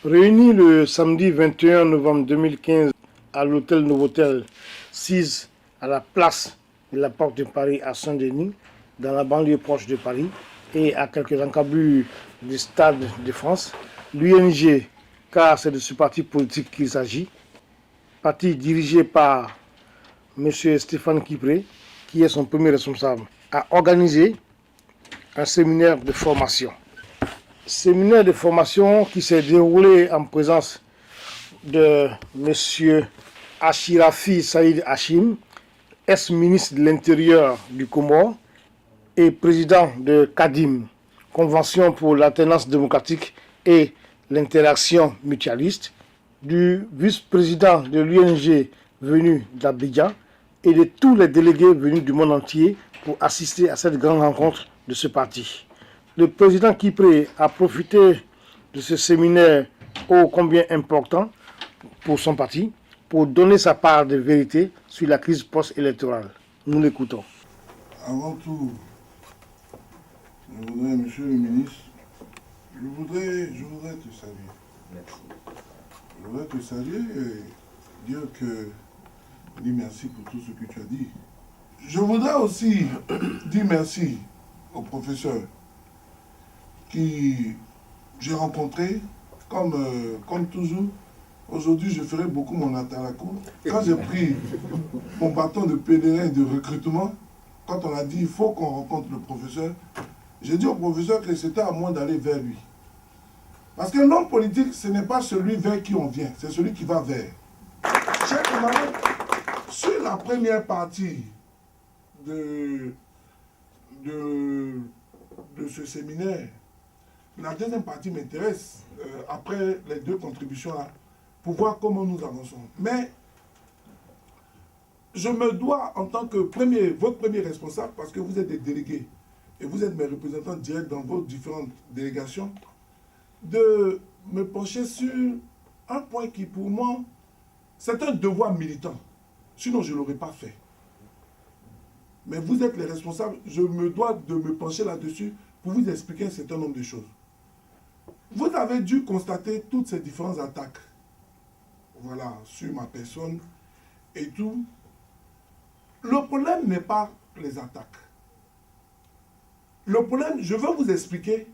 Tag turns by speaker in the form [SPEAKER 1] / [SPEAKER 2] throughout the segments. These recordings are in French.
[SPEAKER 1] Réunis le samedi 21 novembre 2015 à l'hôtel Novotel 6 à la place de la Porte de Paris à Saint-Denis, dans la banlieue proche de Paris, et à quelques encablures du Stade de France, l'UNG, car c'est de ce parti politique qu'il s'agit, parti dirigé par M. Stéphane Kipré, qui est son premier responsable, a organisé un séminaire de formation. Séminaire de formation qui s'est déroulé en présence de M. Achirafi Saïd Hachim, ex-ministre de l'Intérieur du Comore et président de CADIM, Convention pour l'alternance démocratique et l'interaction mutualiste, du vice-président de l'UNG venu d'Abidjan et de tous les délégués venus du monde entier pour assister à cette grande rencontre de ce parti. Le président Kipré a profité de ce séminaire ô combien important pour son parti, pour donner sa part de vérité sur la crise post-électorale. Nous l'écoutons.
[SPEAKER 2] Avant tout, je voudrais, monsieur le ministre, je voudrais te saluer.
[SPEAKER 3] Merci.
[SPEAKER 2] Je voudrais te saluer et dire merci pour tout ce que tu as dit. Je voudrais aussi dire merci au professeur qui j'ai rencontré, comme toujours. Aujourd'hui, je ferai beaucoup mon atalakou. Quand j'ai pris mon bâton de pèlerin de recrutement, quand on a dit il faut qu'on rencontre le professeur, j'ai dit au professeur que c'était à moi d'aller vers lui. Parce que l'homme politique, ce n'est pas celui vers qui on vient, c'est celui qui va vers. Chers camarades, sur la première partie de ce séminaire, la deuxième partie m'intéresse, après les deux contributions-là, pour voir comment nous avançons. Mais je me dois, en tant que votre premier responsable, parce que vous êtes des délégués, et vous êtes mes représentants directs dans vos différentes délégations, de me pencher sur un point qui, pour moi, c'est un devoir militant. Sinon, je ne l'aurais pas fait. Mais vous êtes les responsables, je me dois de me pencher là-dessus pour vous expliquer un certain nombre de choses. Vous avez dû constater toutes ces différentes attaques. Voilà, sur ma personne et tout. Le problème n'est pas les attaques. Le problème, je veux vous expliquer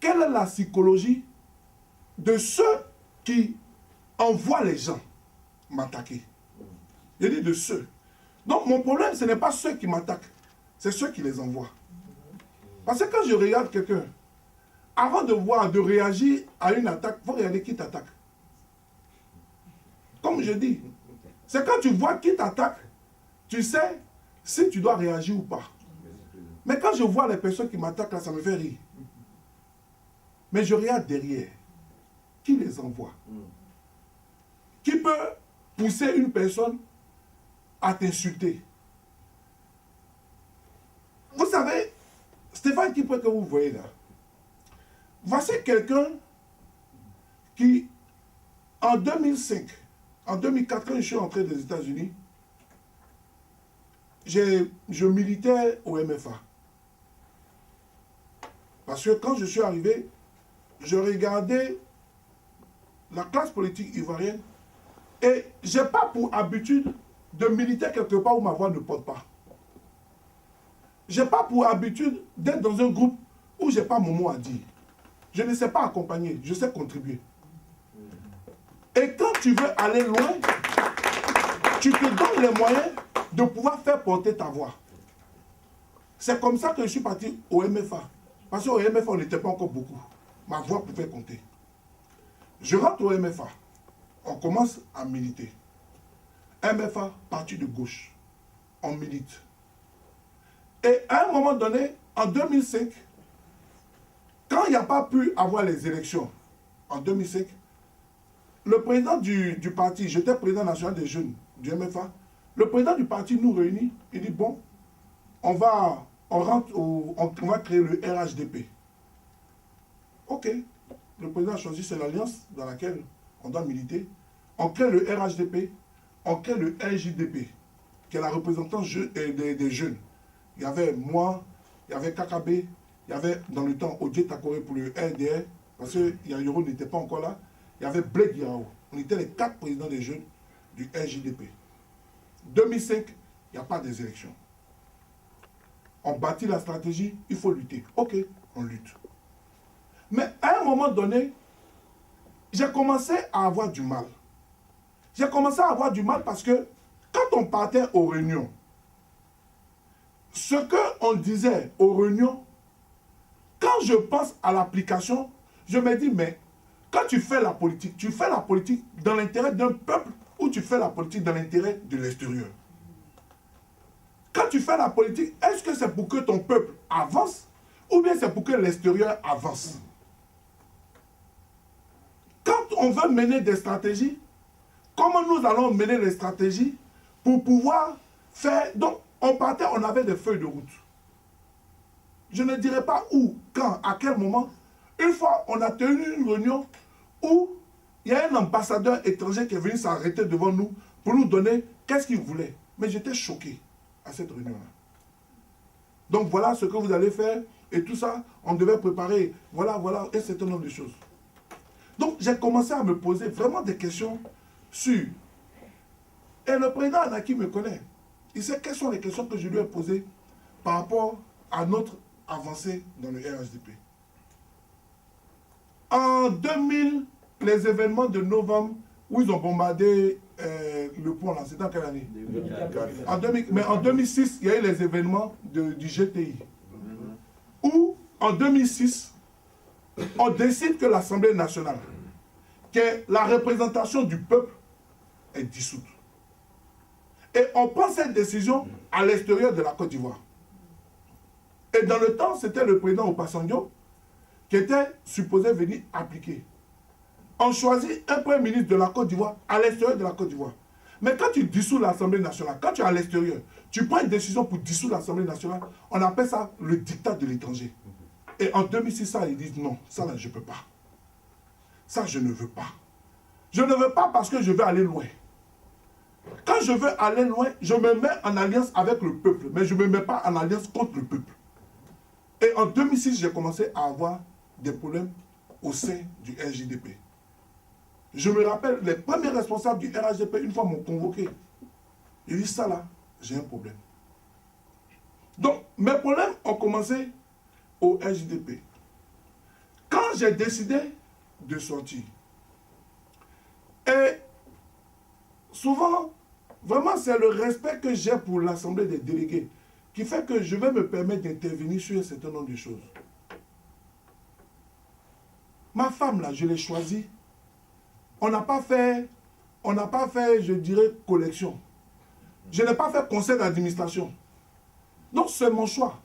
[SPEAKER 2] quelle est la psychologie de ceux qui envoient les gens m'attaquer. Je dis de ceux. Donc mon problème, ce n'est pas ceux qui m'attaquent, c'est ceux qui les envoient. Parce que quand je regarde quelqu'un, avant de réagir à une attaque, il faut regarder qui t'attaque. Comme je dis, c'est quand tu vois qui t'attaque, tu sais si tu dois réagir ou pas. Mais quand je vois les personnes qui m'attaquent, là, ça me fait rire. Mais je regarde derrière. Qui les envoie? Qui peut pousser une personne à t'insulter? Vous savez, Stéphane Kipré que vous voyez là, voici quelqu'un qui, en 2005, en 2004, quand je suis entré des États-Unis, je militais au MFA. Parce que quand je suis arrivé, je regardais la classe politique ivoirienne et je n'ai pas pour habitude de militer quelque part où ma voix ne porte pas. Je n'ai pas pour habitude d'être dans un groupe où je n'ai pas mon mot à dire. Je ne sais pas accompagner, je sais contribuer. Et quand tu veux aller loin, tu te donnes les moyens de pouvoir faire porter ta voix. C'est comme ça que je suis parti au MFA. Parce qu'au MFA, on n'était pas encore beaucoup. Ma voix pouvait compter. Je rentre au MFA. On commence à militer. MFA, parti de gauche. On milite. Et à un moment donné, en 2005, quand il n'y a pas pu avoir les élections, en 2005, le président du parti, j'étais président national des jeunes du MFA, le président du parti nous réunit, il dit bon, on va créer le RHDP. Ok, le président a choisi, c'est l'alliance dans laquelle on doit militer. On crée le RHDP, on crée le RJDP, qui est la représentante des jeunes. Il y avait moi, il y avait KKB, il y avait dans le temps Odje Takore pour le RDR, parce que Yayoro n'était pas encore là, il y avait Blake Yao. On était les 4 présidents des jeunes du RJDP. 2005, il n'y a pas des élections. On bâtit la stratégie, il faut lutter. Ok, on lutte. Mais à un moment donné, j'ai commencé à avoir du mal. J'ai commencé à avoir du mal parce que quand on partait aux réunions, ce qu'on disait aux réunions, quand je pense à l'application, je me dis, mais quand tu fais la politique dans l'intérêt d'un peuple ou tu fais la politique dans l'intérêt de l'extérieur? Quand tu fais la politique, est-ce que c'est pour que ton peuple avance ou bien c'est pour que l'extérieur avance? Quand on veut mener des stratégies, comment nous allons mener les stratégies pour pouvoir faire... Donc, on partait, on avait des feuilles de route. Je ne dirais pas où, quand, à quel moment. Une fois, on a tenu une réunion où il y a un ambassadeur étranger qui est venu s'arrêter devant nous pour nous donner qu'est-ce qu'il voulait. Mais j'étais choqué à cette réunion-là. Donc voilà ce que vous allez faire et tout ça, on devait préparer, voilà, un certain nombre de choses. Donc j'ai commencé à me poser vraiment des questions sur... Et le président Anaki me connaît. Il sait quelles sont les questions que je lui ai posées par rapport à notre avancée dans le RHDP. En 2000, les événements de novembre, où ils ont bombardé le pont, là, c'était en quelle année? Mais en 2006, il y a eu les événements du GTI. Où, en 2006, on décide que l'Assemblée nationale, que la représentation du peuple est dissoute. Et on prend cette décision à l'extérieur de la Côte d'Ivoire. Et dans le temps, c'était le président Obasanjo qui était supposé venir appliquer. On choisit un premier ministre de la Côte d'Ivoire à l'extérieur de la Côte d'Ivoire. Mais quand tu dissous l'Assemblée nationale, quand tu es à l'extérieur, tu prends une décision pour dissoudre l'Assemblée nationale, on appelle ça le dictat de l'étranger. Et en 2006, ça, ils disent non, ça là, je ne peux pas. Ça, je ne veux pas. Je ne veux pas parce que je veux aller loin. Quand je veux aller loin, je me mets en alliance avec le peuple, mais je ne me mets pas en alliance contre le peuple. Et en 2006, j'ai commencé à avoir des problèmes au sein du RJDP. Je me rappelle, les premiers responsables du RHDP, une fois m'ont convoqué. Ils disent ça là, j'ai un problème. Donc, mes problèmes ont commencé au RJDP. Quand j'ai décidé de sortir, et souvent, vraiment, c'est le respect que j'ai pour l'Assemblée des délégués qui fait que je vais me permettre d'intervenir sur un certain nombre de choses. Ma femme, là, je l'ai choisie. On n'a pas fait, je dirais, collection. Je n'ai pas fait conseil d'administration. Donc, c'est mon choix.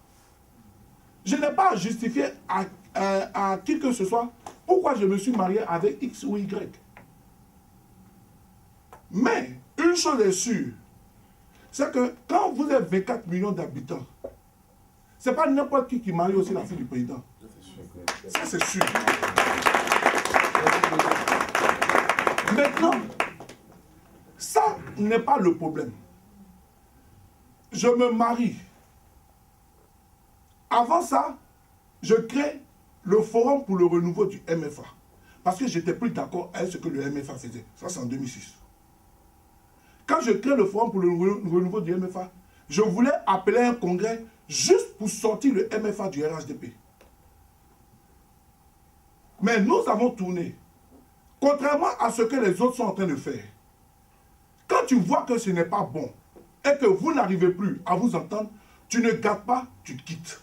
[SPEAKER 2] Je n'ai pas à justifier à qui que ce soit pourquoi je me suis marié avec X ou Y. Mais, une chose est sûre, c'est que quand vous êtes 24 millions d'habitants, ce n'est pas n'importe qui marie aussi la fille du président. Ça, c'est sûr. Maintenant, ça n'est pas le problème. Je me marie. Avant ça, je crée le forum pour le renouveau du MFA. Parce que je n'étais plus d'accord avec ce que le MFA faisait. Ça, c'est en 2006. Quand je crée le forum pour le renouveau du MFA, je voulais appeler un congrès juste pour sortir le MFA du RHDP. Mais nous avons tourné. Contrairement à ce que les autres sont en train de faire. Quand tu vois que ce n'est pas bon et que vous n'arrivez plus à vous entendre, tu ne gardes pas, tu quittes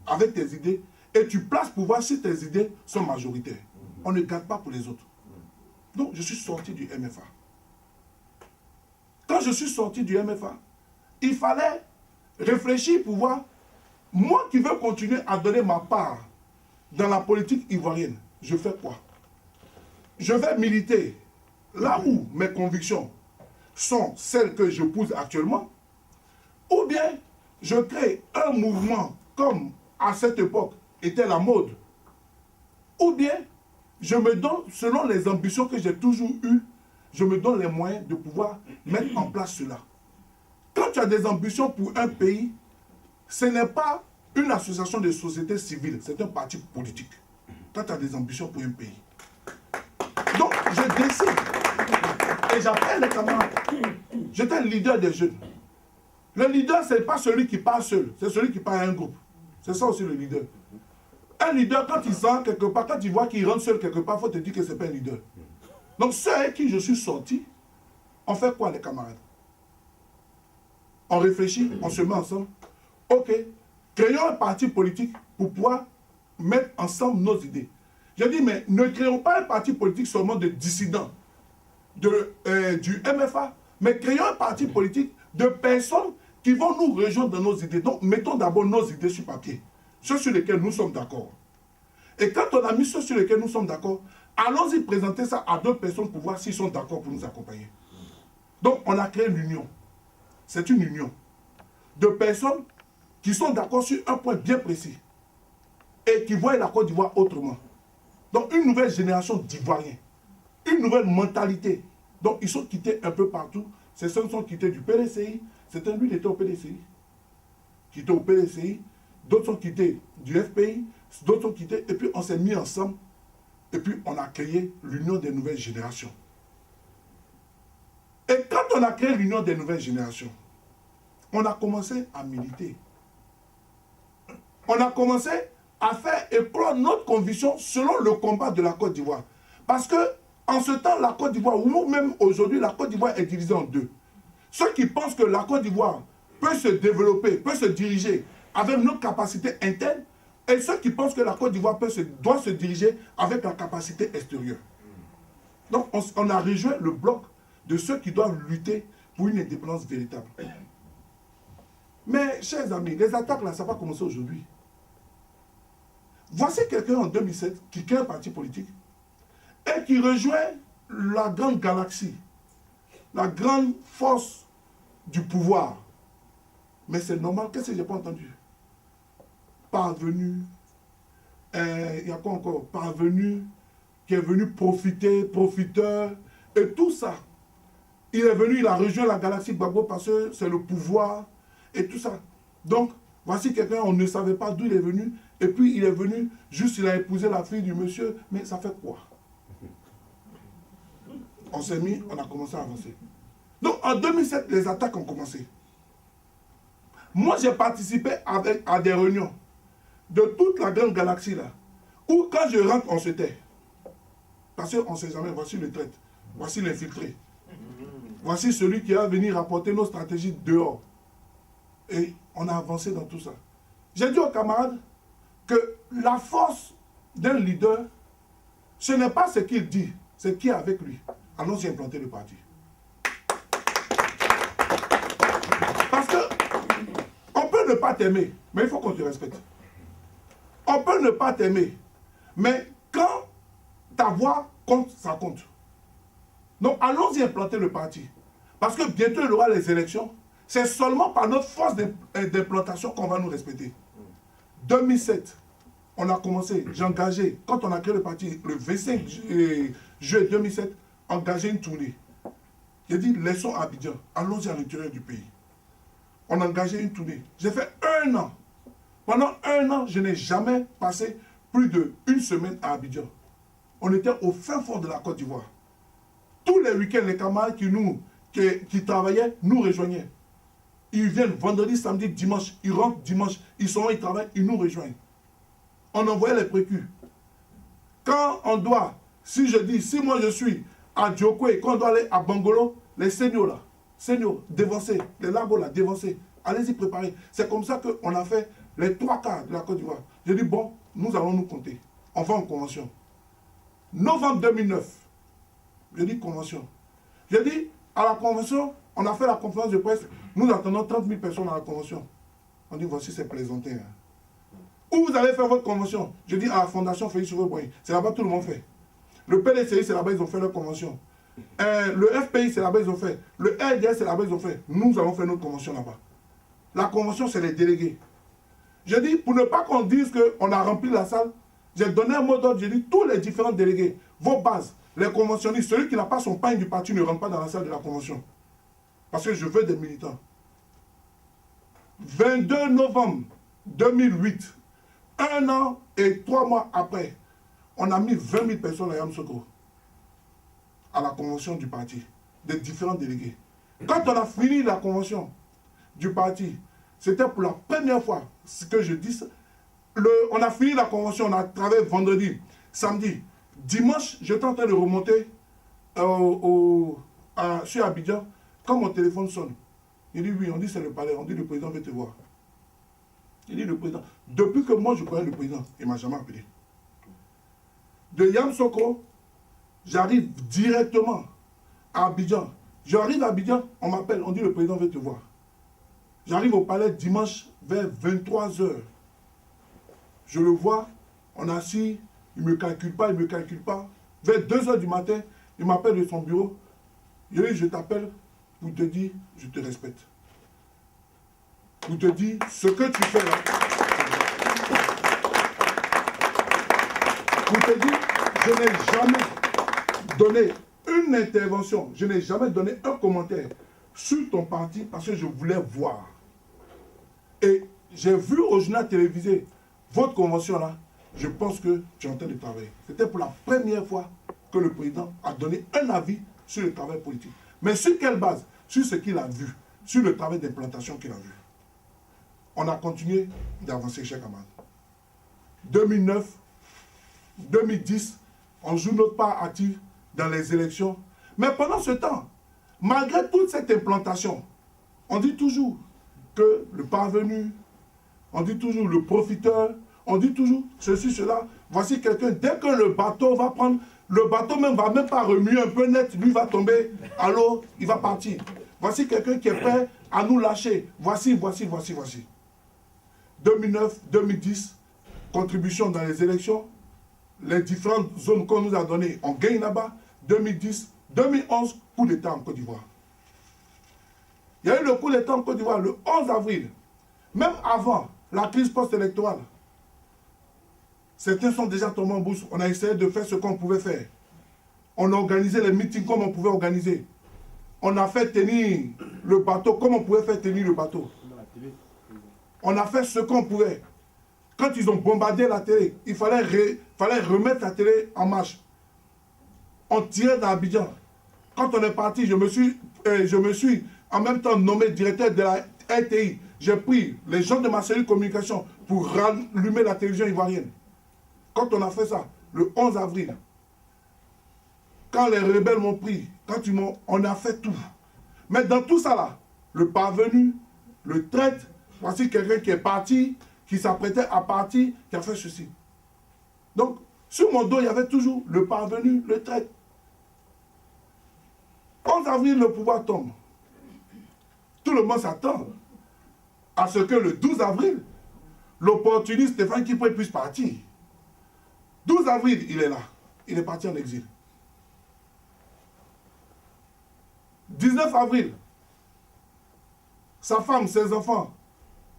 [SPEAKER 2] avec tes idées et tu places pouvoir si tes idées sont majoritaires. On ne garde pas pour les autres. Donc, je suis sorti du MFA. Quand je suis sorti du MFA, il fallait réfléchir pour voir, moi qui veux continuer à donner ma part dans la politique ivoirienne, je fais quoi? Je vais militer là où mes convictions sont celles que je pousse actuellement, ou bien je crée un mouvement comme à cette époque était la mode, ou bien je me donne, selon les ambitions que j'ai toujours eues, je me donne les moyens de pouvoir mettre en place cela. Quand tu as des ambitions pour un pays, ce n'est pas une association de société civile, c'est un parti politique. quand tu as des ambitions pour un pays. Donc, je décide. Et j'appelle les camarades. J'étais le leader des jeunes. Le leader, ce n'est pas celui qui part seul, c'est celui qui part à un groupe. C'est ça aussi le leader. Un leader, quand il sort quelque part, quand il voit qu'il rentre seul quelque part, il faut te dire que ce n'est pas un leader. Donc, ceux avec qui je suis sorti, on fait quoi, les camarades? On réfléchit, on se met ensemble. Ok, créons un parti politique pour pouvoir mettre ensemble nos idées. Je dis, mais ne créons pas un parti politique seulement de dissidents du MFA, mais créons un parti politique de personnes qui vont nous rejoindre dans nos idées. Donc, mettons d'abord nos idées sur papier, ceux sur lesquels nous sommes d'accord. Et quand on a mis ceux sur lesquels nous sommes d'accord, allons-y présenter ça à d'autres personnes pour voir s'ils sont d'accord pour nous accompagner. Donc, on a créé l'union. C'est une union de personnes qui sont d'accord sur un point bien précis et qui voient la Côte d'Ivoire autrement. Donc, une nouvelle génération d'Ivoiriens, une nouvelle mentalité. Donc, ils sont quittés un peu partout. Certains sont quittés du PDCI. Certains, lui, étaient au PDCI. Quittés au PDCI. D'autres sont quittés du FPI. D'autres sont quittés. Et puis, on s'est mis ensemble. Et puis, on a créé l'Union des nouvelles générations. Et quand on a créé l'Union des nouvelles générations, on a commencé à militer. On a commencé à faire éclore notre conviction selon le combat de la Côte d'Ivoire. Parce que, en ce temps, la Côte d'Ivoire, ou nous-mêmes aujourd'hui, la Côte d'Ivoire est divisée en deux. Ceux qui pensent que la Côte d'Ivoire peut se développer, peut se diriger avec notre capacité interne, et ceux qui pensent que la Côte d'Ivoire doit se diriger avec la capacité extérieure. Donc, on a rejoint le bloc de ceux qui doivent lutter pour une indépendance véritable. Mais, chers amis, les attaques là, ça va commencer aujourd'hui. Voici quelqu'un en 2007 qui crée un parti politique et qui rejoint la grande galaxie, la grande force du pouvoir. Mais c'est normal, qu'est-ce que je n'ai pas entendu? Parvenu, il y a quoi encore? Parvenu, qui est venu profiter, profiteur, et tout ça. Il est venu, il a rejoint la galaxie Gbagbo parce que c'est le pouvoir, et tout ça. Donc, voici quelqu'un, on ne savait pas d'où il est venu, et puis il est venu, juste il a épousé la fille du monsieur, mais ça fait quoi? On s'est mis, on a commencé à avancer. Donc en 2007, les attaques ont commencé. Moi, j'ai participé à des réunions de toute la grande galaxie là, où quand je rentre, on se tait. Parce qu'on ne sait jamais, voici le traître, voici l'infiltré. Voici celui qui va venir rapporter nos stratégies dehors. Et on a avancé dans tout ça. J'ai dit aux camarades que la force d'un leader, ce n'est pas ce qu'il dit, c'est qui est avec lui. Allons-y implanter le parti. Parce que on peut ne pas t'aimer, mais il faut qu'on te respecte. On peut ne pas t'aimer, mais quand ta voix compte, ça compte. Donc allons-y implanter le parti. Parce que bientôt il y aura les élections. C'est seulement par notre force d'implantation qu'on va nous respecter. 2007, on a commencé, j'ai engagé, quand on a créé le parti, le 25 juillet 2007, engagé une tournée. J'ai dit, laissons Abidjan, allons-y à l'intérieur du pays. On a engagé une tournée. J'ai fait 1 an. Pendant 1 an, je n'ai jamais passé plus d'1 semaine à Abidjan. On était au fin fond de la Côte d'Ivoire. Tous les week-ends, les camarades qui travaillaient nous rejoignaient. Ils viennent vendredi, samedi, dimanche. Ils rentrent dimanche. Ils sont là, ils travaillent, ils nous rejoignent. On envoyait les précus. Quand on doit, si moi je suis à Djokwe, quand on doit aller à Bangolo, les seniors là, dévancés, les labos là, dévancés, allez-y préparer. C'est comme ça qu'on a fait les 3 quarts de la Côte d'Ivoire. J'ai dit, bon, nous allons nous compter. On va en convention. Novembre 2009, j'ai dit convention. J'ai dit, à la convention, on a fait la conférence de presse, nous attendons 30 000 personnes à la convention. On dit, voici, c'est plaisanté. Hein. Où vous allez faire votre convention? Je dis, à la Fondation Félix Houphouët-Boigny. C'est là-bas tout le monde fait. Le PDCI, c'est là-bas, ils ont fait leur convention. Le FPI, c'est là-bas, ils ont fait. Le RDS, c'est là-bas, ils ont fait. Nous allons faire notre convention là-bas. La convention, c'est les délégués. Je dis, pour ne pas qu'on dise qu'on a rempli la salle, j'ai donné un mot d'ordre, j'ai dit, tous les différents délégués, vos bases, les conventionnistes, celui qui n'a pas son pain du parti ne rentre pas dans la salle de la convention. Parce que je veux des militants. 22 novembre 2008, 1 an et 3 mois après, On a mis 20 000 personnes à Yamoussoukro, à la convention du parti, des différents délégués. Quand on a fini la convention du parti, c'était pour la première fois, ce que je dis, on a fini la convention, on a travaillé vendredi, samedi. Dimanche, j'étais en train de remonter sur Abidjan, quand mon téléphone sonne. Il dit oui, on dit c'est le palais, on dit le président veut te voir. Il dit le président. Depuis que moi je connais le président, il ne m'a jamais appelé. De Yamoussoukro, j'arrive directement à Abidjan. J'arrive à Abidjan, on m'appelle, on dit le président veut te voir. J'arrive au palais dimanche vers 23 h. Je le vois, on est assis, il ne me calcule pas, il ne me calcule pas. Vers 2 h du matin, il m'appelle de son bureau. Il dit, je t'appelle pour te dire, je te respecte. Pour te dire, ce que tu fais là. Pour te dire, je n'ai jamais donné une intervention, je n'ai jamais donné un commentaire sur ton parti parce que je voulais voir. Et j'ai vu au journal télévisé votre convention là, je pense que tu es en train de travailler. C'était pour la première fois que le président a donné un avis sur le travail politique. Mais sur quelle base? Sur ce qu'il a vu, sur le travail d'implantation qu'il a vu. On a continué d'avancer chez Kamad. 2009, 2010, on joue notre part active dans les élections. Mais pendant ce temps, malgré toute cette implantation, on dit toujours que le parvenu, on dit toujours le profiteur, on dit toujours ceci, cela. Voici quelqu'un, dès que le bateau va prendre, le bateau même va même pas remuer un peu net, lui va tomber à l'eau, il va partir. Voici quelqu'un qui est prêt à nous lâcher. Voici. 2009, 2010, contribution dans les élections, les différentes zones qu'on nous a données, on gagne là-bas. 2010, 2011, coup d'État en Côte d'Ivoire. Il y a eu le coup d'État en Côte d'Ivoire le 11 avril. Même avant la crise post-électorale. Certains sont déjà tombés en bourse. On a essayé de faire ce qu'on pouvait faire. On a organisé les meetings comme on pouvait organiser. On a fait tenir le bateau comme on pouvait faire tenir le bateau. On a fait ce qu'on pouvait. Quand ils ont bombardé la télé, il fallait remettre la télé en marche. On tirait dans Abidjan. Quand on est parti, je me suis en même temps nommé directeur de la RTI. J'ai pris les gens de ma cellule de communication pour rallumer la télévision ivoirienne. Quand on a fait ça, le 11 avril, quand les rebelles m'ont pris, on a fait tout. Mais dans tout ça là, le parvenu, le traître, voici quelqu'un qui est parti, qui s'apprêtait à partir, qui a fait ceci. Donc, sur mon dos, il y avait toujours le parvenu, le traître. 11 avril, le pouvoir tombe. Tout le monde s'attend à ce que le 12 avril, l'opportuniste Stéphane Kipré puisse partir. 12 avril, il est là. Il est parti en exil. 19 avril, sa femme, ses enfants,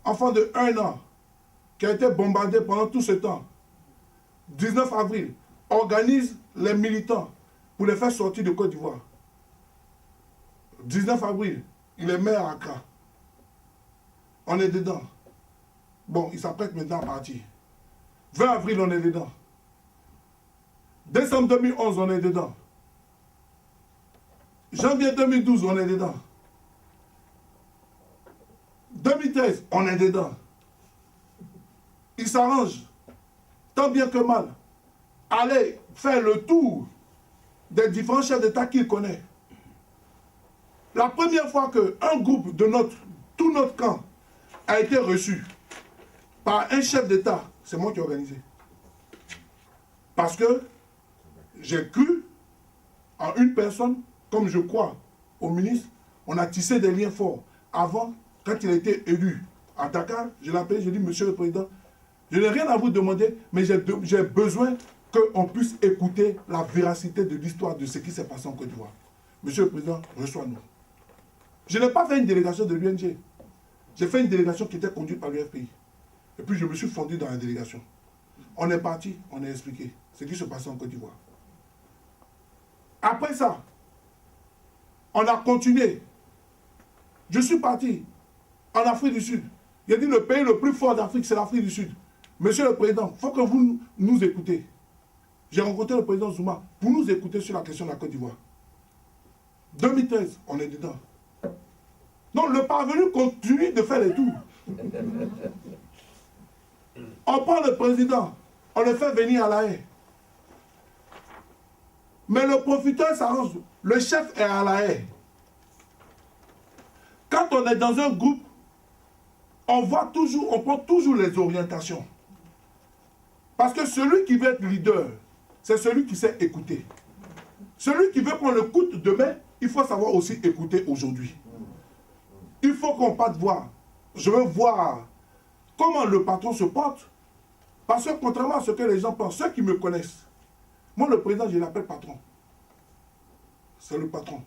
[SPEAKER 2] enfant de 1 an, qui a été bombardé pendant tout ce temps. 19 avril, organise les militants pour les faire sortir de Côte d'Ivoire. 19 avril, il est maire à Accra. On est dedans. Bon, il s'apprête maintenant à partir. 20 avril, on est dedans. Décembre 2011, on est dedans. Janvier 2012, on est dedans. 2013, on est dedans. Il s'arrange, tant bien que mal, aller faire le tour des différents chefs d'État qu'il connaît. La première fois qu'un groupe de tout notre camp a été reçu par un chef d'État, c'est moi qui ai organisé. Parce que j'ai cru en une personne, comme je crois au ministre, on a tissé des liens forts. Avant, quand il a été élu à Dakar, je l'ai appelé, je lui ai dit, Monsieur le Président, je n'ai rien à vous demander, mais j'ai besoin qu'on puisse écouter la véracité de l'histoire de ce qui s'est passé en Côte d'Ivoire. Monsieur le Président, reçois-nous. Je n'ai pas fait une délégation de l'UNG. J'ai fait une délégation qui était conduite par l'UFPI. Et puis je me suis fondu dans la délégation. On est parti, on a expliqué ce qui se passait en Côte d'Ivoire. Après ça, on a continué. Je suis parti en Afrique du Sud. Il a dit le pays le plus fort d'Afrique, c'est l'Afrique du Sud. Monsieur le Président, il faut que vous nous écoutez. j'ai rencontré le président Zuma pour nous écouter sur la question de la Côte d'Ivoire. 2013, on est dedans. Donc le parvenu continue de faire les tours. On prend le président, on le fait venir à La Haye. Mais le profiteur s'arrange. Le chef est à La Haye. Quand on est dans un groupe, on voit toujours, on prend toujours les orientations. Parce que celui qui veut être leader, c'est celui qui sait écouter. Celui qui veut qu'on l'écoute demain, il faut savoir aussi écouter aujourd'hui. Il faut qu'on parte voir. Je veux voir comment le patron se porte. Parce que contrairement à ce que les gens pensent, ceux qui me connaissent, moi le président, je l'appelle patron. C'est le patron.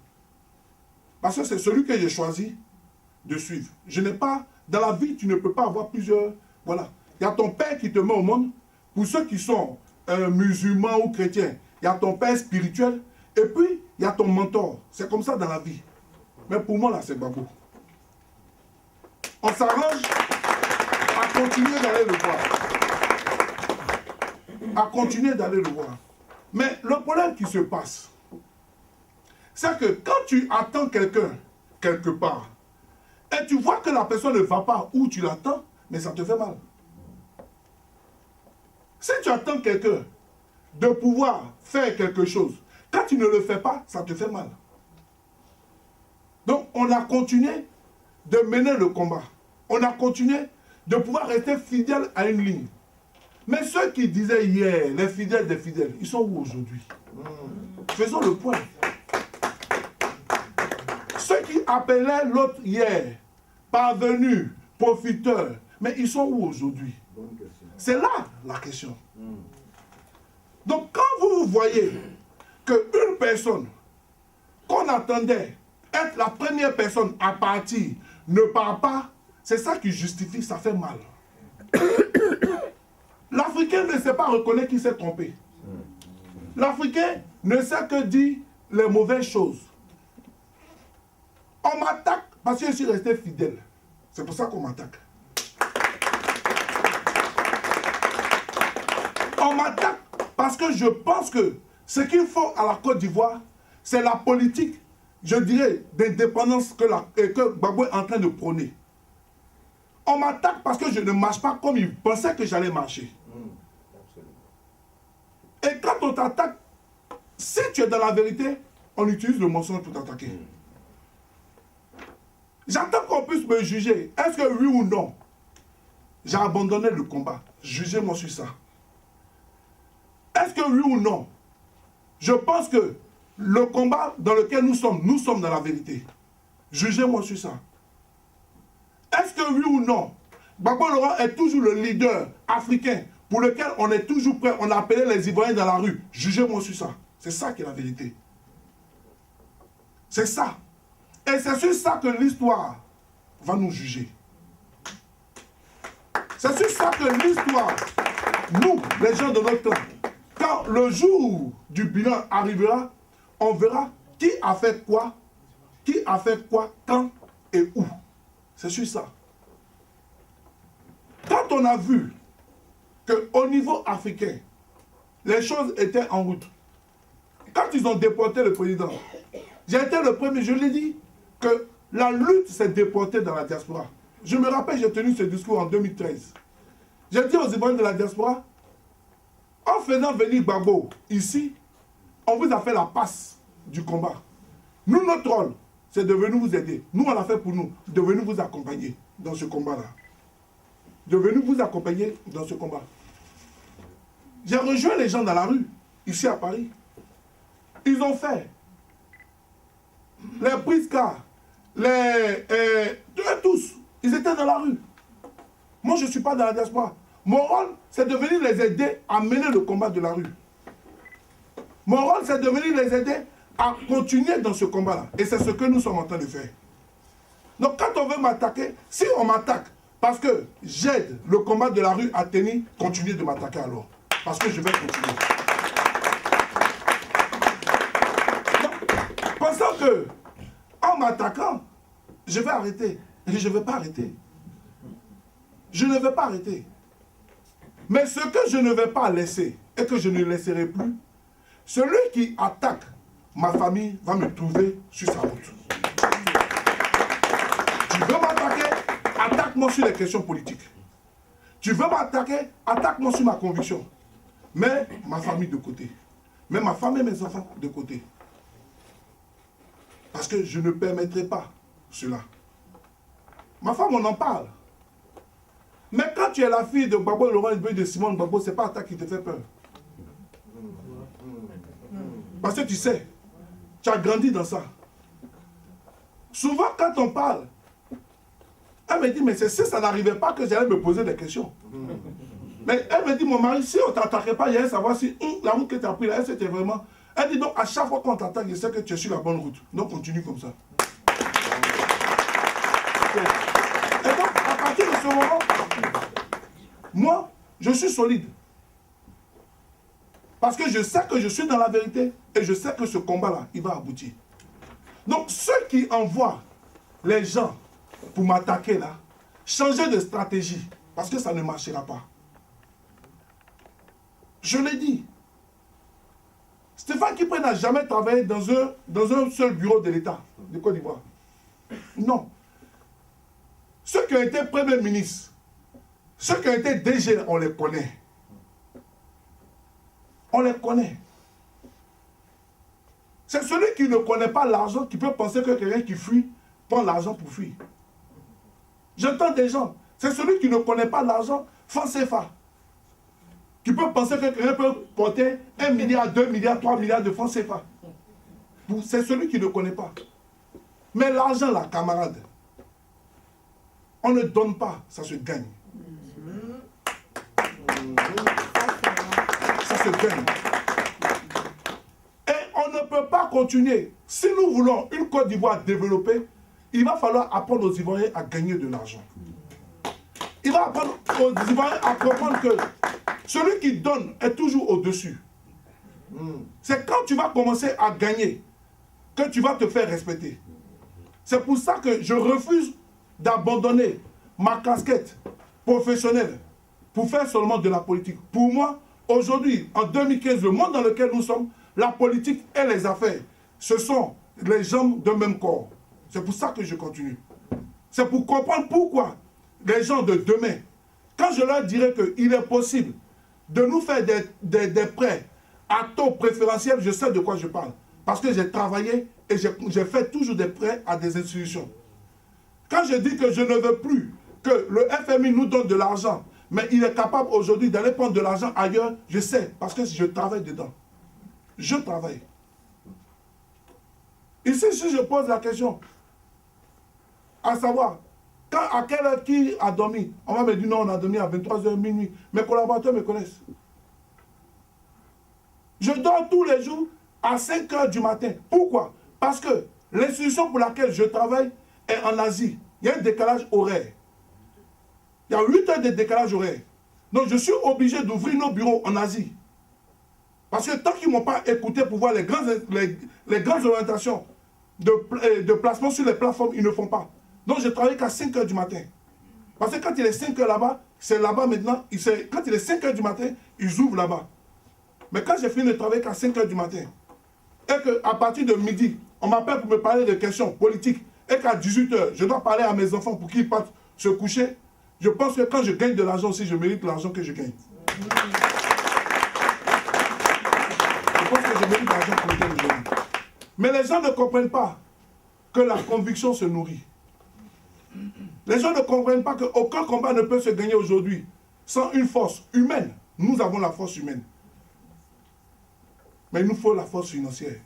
[SPEAKER 2] Parce que c'est celui que j'ai choisi de suivre. Je n'ai pas, dans la vie, tu ne peux pas avoir plusieurs, voilà. Il y a ton père qui te met au monde. Pour ceux qui sont musulmans ou chrétiens, il y a ton père spirituel. Et puis, il y a ton mentor. C'est comme ça dans la vie. Mais pour moi, là, c'est Gbagbo. On s'arrange à continuer d'aller le voir. À continuer d'aller le voir. Mais le problème qui se passe, c'est que quand tu attends quelqu'un quelque part, et tu vois que la personne ne va pas où tu l'attends, mais ça te fait mal. Si tu attends quelqu'un de pouvoir faire quelque chose, quand tu ne le fais pas, ça te fait mal. Donc, on a continué de mener le combat. On a continué de pouvoir rester fidèle à une ligne. Mais ceux qui disaient hier, les fidèles des fidèles, ils sont où aujourd'hui? Faisons le point. Ceux qui appelaient l'autre hier, parvenus, profiteurs, mais ils sont où aujourd'hui? C'est là la question. Donc quand vous voyez qu'une personne qu'on attendait être la première personne à partir ne part pas, c'est ça qui justifie, ça fait mal. L'Africain ne sait pas reconnaître qu'il s'est trompé. L'Africain ne sait que dire les mauvaises choses. On m'attaque parce que je suis resté fidèle. C'est pour ça qu'on m'attaque. On m'attaque parce que je pense que ce qu'il faut à la Côte d'Ivoire, c'est la politique, je dirais, d'indépendance que Gbagbo est en train de prôner. On m'attaque parce que je ne marche pas comme il pensait que j'allais marcher. Et quand on t'attaque, si tu es dans la vérité, on utilise le mensonge pour t'attaquer. J'attends qu'on puisse me juger. Est-ce que oui ou non, j'ai abandonné le combat? Jugez-moi sur ça. Est-ce que oui ou non, je pense que le combat dans lequel nous sommes dans la vérité? Jugez-moi sur ça. Est-ce que oui ou non, Gbagbo Laurent est toujours le leader africain pour lequel on est toujours prêt, on a appelé les Ivoiriens dans la rue? Jugez-moi sur ça. C'est ça qui est la vérité. C'est ça. Et c'est sur ça que l'histoire va nous juger. C'est sur ça que l'histoire, nous, les gens de notre temps, quand le jour du bilan arrivera, on verra qui a fait quoi, quand et où. C'est sur ça. Quand on a vu qu'au niveau africain, les choses étaient en route, quand ils ont déporté le président, j'ai été le premier, je l'ai dit, que la lutte s'est déportée dans la diaspora. Je me rappelle, j'ai tenu ce discours en 2013. J'ai dit aux Ivoiriens de la diaspora, en faisant venir Gbagbo ici, on vous a fait la passe du combat. Nous, notre rôle, c'est de venir vous aider. Nous, on l'a fait pour nous, de venir vous accompagner dans ce combat-là. De venir vous accompagner dans ce combat. J'ai rejoint les gens dans la rue, ici à Paris. Ils ont fait les Priska, tous, ils étaient dans la rue. Moi, je ne suis pas dans la diaspora. Mon rôle, c'est de venir les aider à mener le combat de la rue. Mon rôle, c'est de venir les aider à continuer dans ce combat-là. Et c'est ce que nous sommes en train de faire. Donc, quand on veut m'attaquer, si on m'attaque parce que j'aide le combat de la rue à tenir, continuez de m'attaquer alors. Parce que je vais continuer. Donc, pensant que, en m'attaquant, je vais arrêter. Et je ne vais pas arrêter. Je ne vais pas arrêter. Mais ce que je ne vais pas laisser, et que je ne laisserai plus, celui qui attaque ma famille va me trouver sur sa route. Tu veux m'attaquer, attaque-moi sur les questions politiques. Tu veux m'attaquer, attaque-moi sur ma conviction. Mets ma famille de côté. Mets ma femme et mes enfants de côté. Parce que je ne permettrai pas cela. Ma femme, on en parle. Mais quand tu es la fille de Gbagbo, Laurent Gbagbo, de Simone Gbagbo, ce n'est pas ça qui te fait peur. Parce que tu sais, tu as grandi dans ça. Souvent, quand on parle, elle me dit, mais c'est si ça n'arrivait pas que j'allais me poser des questions. Mais elle me dit, mon mari, si on ne t'attaquait pas, j'allais savoir si la route que tu as prise là, c'était vraiment... Elle dit, donc à chaque fois qu'on t'attaque, je sais que tu es sur la bonne route. Donc continue comme ça. Et donc, à partir de ce moment, moi, je suis solide. Parce que je sais que je suis dans la vérité et je sais que ce combat-là, il va aboutir. Donc, ceux qui envoient les gens pour m'attaquer là, changez de stratégie parce que ça ne marchera pas. Je l'ai dit. Stéphane Kipre n'a jamais travaillé dans un seul bureau de l'État de Côte d'Ivoire. Non. Ceux qui ont été premiers ministres, ceux qui ont été DG, on les connaît. On les connaît. C'est celui qui ne connaît pas l'argent qui peut penser que quelqu'un qui fuit prend l'argent pour fuir. J'entends des gens, c'est celui qui ne connaît pas l'argent, franc CFA, qui peut penser que quelqu'un peut porter 1 milliard, 2 milliards, 3 milliards de francs CFA. C'est celui qui ne connaît pas. Mais l'argent, là, camarade, on ne donne pas, ça se gagne. Ça se gagne. Et on ne peut pas continuer. Si nous voulons une Côte d'Ivoire développée, il va falloir apprendre aux Ivoiriens à gagner de l'argent. Il va apprendre aux Ivoiriens à comprendre que celui qui donne est toujours au-dessus. C'est quand tu vas commencer à gagner que tu vas te faire respecter. C'est pour ça que je refuse d'abandonner ma casquette professionnelle pour faire seulement de la politique. Pour moi, aujourd'hui, en 2015, le monde dans lequel nous sommes, la politique et les affaires, ce sont les jambes d'un même corps. C'est pour ça que je continue. C'est pour comprendre pourquoi les gens de demain, quand je leur dirai qu'il est possible de nous faire des prêts à taux préférentiel, je sais de quoi je parle. Parce que j'ai travaillé et j'ai fait toujours des prêts à des institutions. Quand je dis que je ne veux plus que le FMI nous donne de l'argent, mais il est capable aujourd'hui d'aller prendre de l'argent ailleurs, je sais, parce que je travaille dedans. Je travaille. Ici, si je pose la question, à savoir, à quelle heure qui a dormi? On va me dire non, on a dormi à 23h minuit. Mes collaborateurs me connaissent. Je dors tous les jours à 5h du matin. Pourquoi? Parce que l'institution pour laquelle je travaille est en Asie. Il y a un décalage horaire. Il y a 8 heures de décalage horaire. Donc je suis obligé d'ouvrir nos bureaux en Asie. Parce que tant qu'ils ne m'ont pas écouté pour voir les grandes orientations de placement sur les plateformes, ils ne font pas. Donc je travaille qu'à 5h du matin. Parce que quand il est 5h là-bas, c'est là-bas maintenant. Quand il est 5h du matin, ils ouvrent là-bas. Mais quand j'ai fini de travailler qu'à 5h du matin, et qu'à partir de midi, on m'appelle pour me parler de questions politiques, et qu'à 18h, je dois parler à mes enfants pour qu'ils partent se coucher, je pense que quand je gagne de l'argent aussi, je mérite l'argent que je gagne. Je pense que je mérite l'argent pour lequel je gagne. Mais les gens ne comprennent pas que la conviction se nourrit. Les gens ne comprennent pas qu'aucun combat ne peut se gagner aujourd'hui sans une force humaine. Nous avons la force humaine. Mais il nous faut la force financière.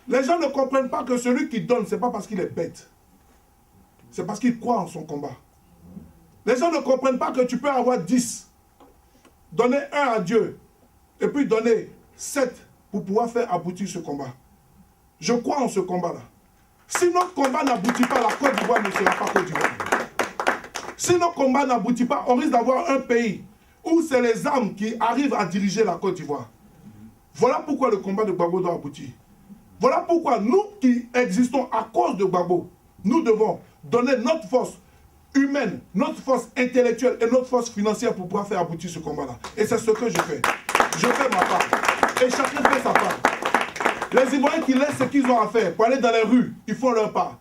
[SPEAKER 2] Les gens ne comprennent pas que celui qui donne, ce n'est pas parce qu'il est bête. C'est parce qu'il croit en son combat. Les gens ne comprennent pas que tu peux avoir 10, donner 1 à Dieu, et puis donner 7 pour pouvoir faire aboutir ce combat. Je crois en ce combat-là. Si notre combat n'aboutit pas, la Côte d'Ivoire ne sera pas Côte d'Ivoire. Si notre combat n'aboutit pas, on risque d'avoir un pays où c'est les armes qui arrivent à diriger la Côte d'Ivoire. Voilà pourquoi le combat de Gbagbo doit aboutir. Voilà pourquoi nous qui existons à cause de Gbagbo, nous devons donner notre force humaine, notre force intellectuelle et notre force financière pour pouvoir faire aboutir ce combat-là. Et c'est ce que je fais. Je fais ma part. Et chacun fait sa part. Les Ivoiriens qui laissent ce qu'ils ont à faire pour aller dans les rues, ils font leur part.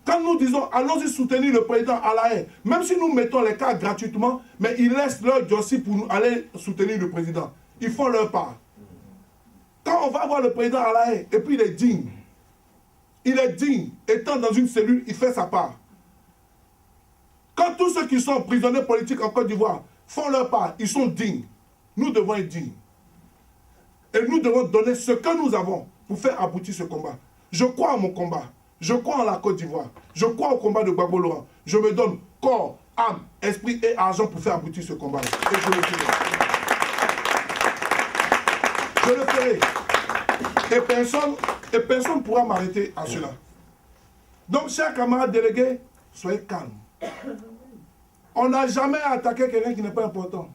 [SPEAKER 2] Quand nous disons, allons-y soutenir le président à la haie, même si nous mettons les cartes gratuitement, mais ils laissent leur dossier pour nous aller soutenir le président. Ils font leur part. Quand on va voir le président à la haie, et puis il est digne, étant dans une cellule, il fait sa part. Quand tous ceux qui sont prisonniers politiques en Côte d'Ivoire font leur part, ils sont dignes. Nous devons être dignes. Et nous devons donner ce que nous avons pour faire aboutir ce combat. Je crois à mon combat. Je crois en la Côte d'Ivoire. Je crois au combat de Gbagbo Laurent. Je me donne corps, âme, esprit et argent pour faire aboutir ce combat-là. Et je le ferai. Je le ferai. Et personne ne pourra m'arrêter à cela. Donc, chers camarades délégués, soyez calmes. On n'a jamais attaqué quelqu'un qui n'est pas important.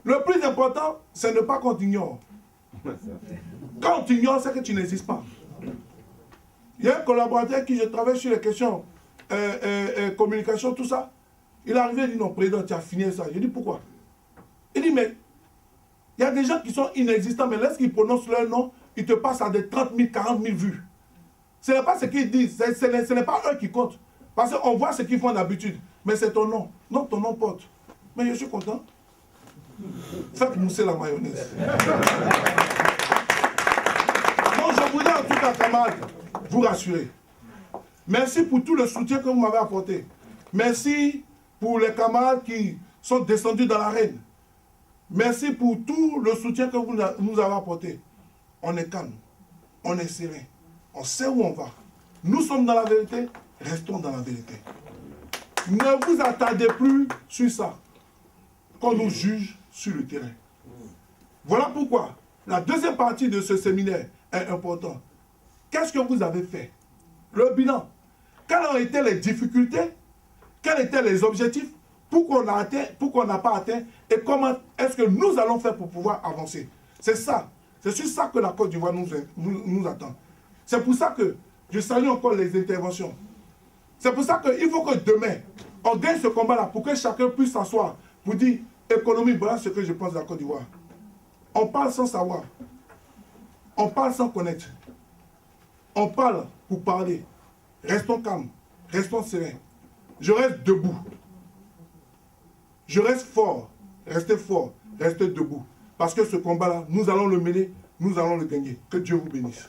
[SPEAKER 2] Le plus important, c'est ne pas qu'on t'ignore. Quand on t'ignore, c'est que tu n'existes pas. Il y a un collaborateur avec qui je travaille sur les questions communication, tout ça. Il est arrivé et dit non, président, tu as fini ça. Je dis pourquoi? Il dit mais il y a des gens qui sont inexistants, mais lorsqu'ils prononcent leur nom, ils te passent à des 30 000, 40 000 vues. Ce n'est pas ce qu'ils disent, ce n'est pas eux qui comptent. Parce qu'on voit ce qu'ils font d'habitude. Mais c'est ton nom. Non, ton nom porte. Mais je suis content. Faites mousser la mayonnaise. Donc je voulais en tout cas, camarades, vous rassurer. Merci pour tout le soutien que vous m'avez apporté. Merci pour les camarades qui sont descendus dans l'arène. Merci pour tout le soutien que vous nous avez apporté. On est calme, on est serein, on sait où on va. Nous sommes dans la vérité, restons dans la vérité. Ne vous attardez plus sur ça, qu'on nous juge sur le terrain. Voilà pourquoi la deuxième partie de ce séminaire est importante. Qu'est-ce que vous avez fait? Le bilan. Quelles ont été les difficultés? Quels étaient les objectifs? Pourquoi on a atteint, pourquoi on n'a pas atteint? Et comment est-ce que nous allons faire pour pouvoir avancer? C'est ça. C'est sur ça que la Côte d'Ivoire nous attend. C'est pour ça que je salue encore les interventions. C'est pour ça qu'il faut que demain, on gagne ce combat-là pour que chacun puisse s'asseoir pour dire, économie, voilà ce que je pense de la Côte d'Ivoire. On parle sans savoir. On parle sans connaître. On parle pour parler. Restons calmes. Restons sereins. Je reste debout. Je reste fort. Restez fort. Restez debout. Parce que ce combat-là, nous allons le mener. Nous allons le gagner. Que Dieu vous bénisse.